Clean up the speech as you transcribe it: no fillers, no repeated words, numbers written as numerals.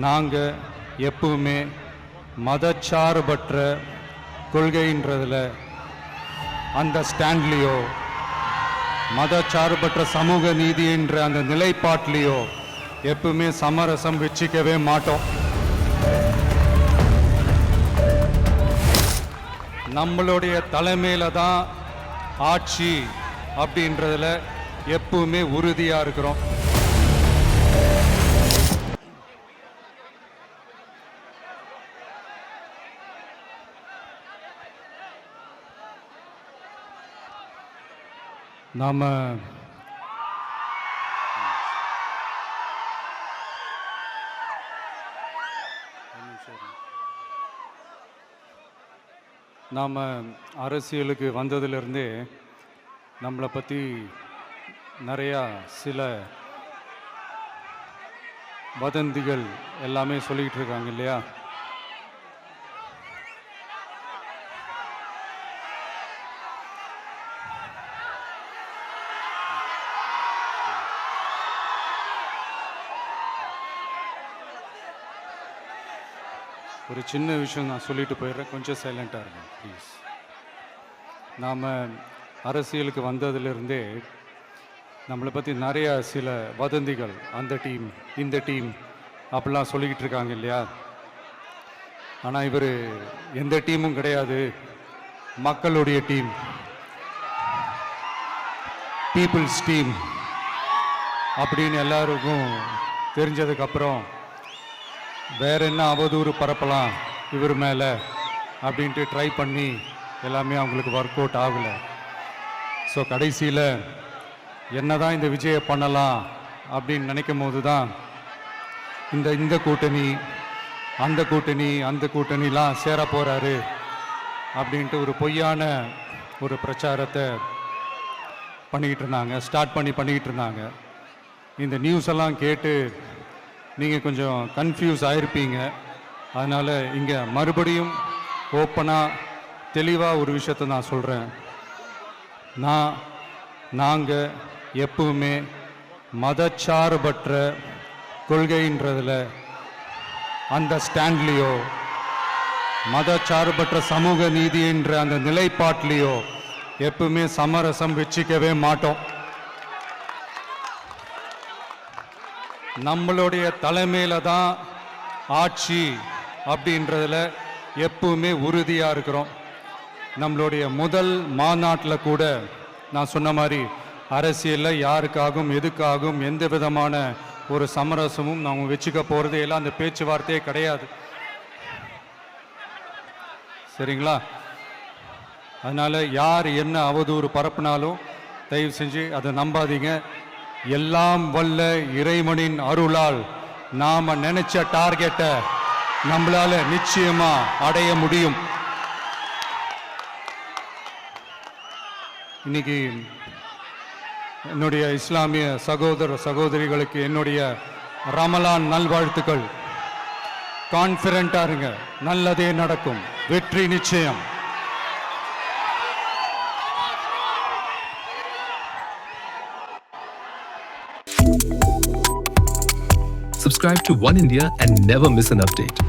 நாங்கள் எப்பவுமே மதச்சார்பற்ற கொள்கைன்றதில் அந்த ஸ்டாண்ட்லேயோ மதச்சார்பற்ற சமூக நீதின்ற அந்த நிலைப்பாட்டிலையோ எப்பவுமே சமரசம் வச்சுக்கவே மாட்டோம். நம்மளுடைய தலைமையில தான் ஆட்சி அப்படின்றதுல எப்பவுமே உறுதியா இருக்கிறோம். நாம் அரசியலுக்கு வந்ததிலிருந்தே நம்மளை பற்றி நிறையா சில வதந்திகள் எல்லாமே சொல்லிக்கிட்டு இருக்காங்க இல்லையா? ஒரு சின்ன விஷயம் நான் சொல்லிட்டு போயிடுறேன், கொஞ்சம் சைலண்ட்டாக இருங்க ப்ளீஸ். நாம் அரசியலுக்கு வந்ததிலிருந்தே நம்மளை பற்றி நிறையா சில வதந்திகள், அந்த டீம் இந்த டீம் அப்படிலாம் சொல்லிக்கிட்டு இருக்காங்க இல்லையா? ஆனால் இவர் எந்த டீமும் கிடையாது, மக்களுடைய டீம், பீப்புள்ஸ் டீம் அப்படின்னு எல்லாருக்கும் தெரிஞ்சதுக்கப்புறம் வேற என்ன அவதூறு பரப்பலாம் இவர் மேலே அப்படின்ட்டு ட்ரை பண்ணி எல்லாமே அவங்களுக்கு ஒர்க் அவுட் ஆகலை. ஸோ கடைசியில் என்ன தான் இந்த விஜயை பண்ணலாம் அப்படின்னு நினைக்கும் போது தான் இந்த கூட்டணி அந்த கூட்டணிலாம் சேர போகிறாரு அப்படின்ட்டு ஒரு பொய்யான ஒரு பிரச்சாரத்தை பண்ணிக்கிட்டு இருந்தாங்க. இந்த நியூஸ் எல்லாம் கேட்டு நீங்கள் கொஞ்சம் கன்ஃபியூஸ் ஆகிருப்பீங்க. அதனால் இங்கே மறுபடியும் ஓப்பனாக தெளிவாக ஒரு விஷயத்தை நான் சொல்கிறேன். நாங்கள் எப்பவுமே மதச்சார்பற்ற கொள்கைன்றதில் அந்த ஸ்டாண்ட்லேயோ மதச்சார்பற்ற சமூக நீதின்ற அந்த நிலைப்பாட்டிலையோ எப்பவுமே சமரசம் வச்சுக்கவே மாட்டோம். நம்மளுடைய தலைமையில தான் ஆட்சி அப்படின்றதுல எப்பவுமே உறுதியாக இருக்கிறோம். நம்மளுடைய முதல் மாநாட்டில் கூட நான் சொன்ன மாதிரி அரசியலில் யாருக்காகவும் எதுக்காகவும் எந்த விதமான ஒரு சமரசமும் நாம் வச்சுக்க போகிறதே இல்லை, அந்த பேச்சுவார்த்தையே கிடையாது. சரிங்களா? அதனால் யார் என்ன அவதூறு பரப்புனாலும் தயவு செஞ்சு அதை நம்பாதீங்க. எல்லாம் வல்ல இறைவனின் அருளால் நாம நினைச்ச டார்கெட்டை நம்மளால நிச்சயமா அடைய முடியும். இன்னைக்கு என்னுடைய இஸ்லாமிய சகோதர சகோதரிகளுக்கு என்னுடைய ரமலான் நல்வாழ்த்துக்கள். கான்ஃபிடென்ட்டா இருங்க, நல்லதே நடக்கும், வெற்றி நிச்சயம். Subscribe to One India and never miss an update.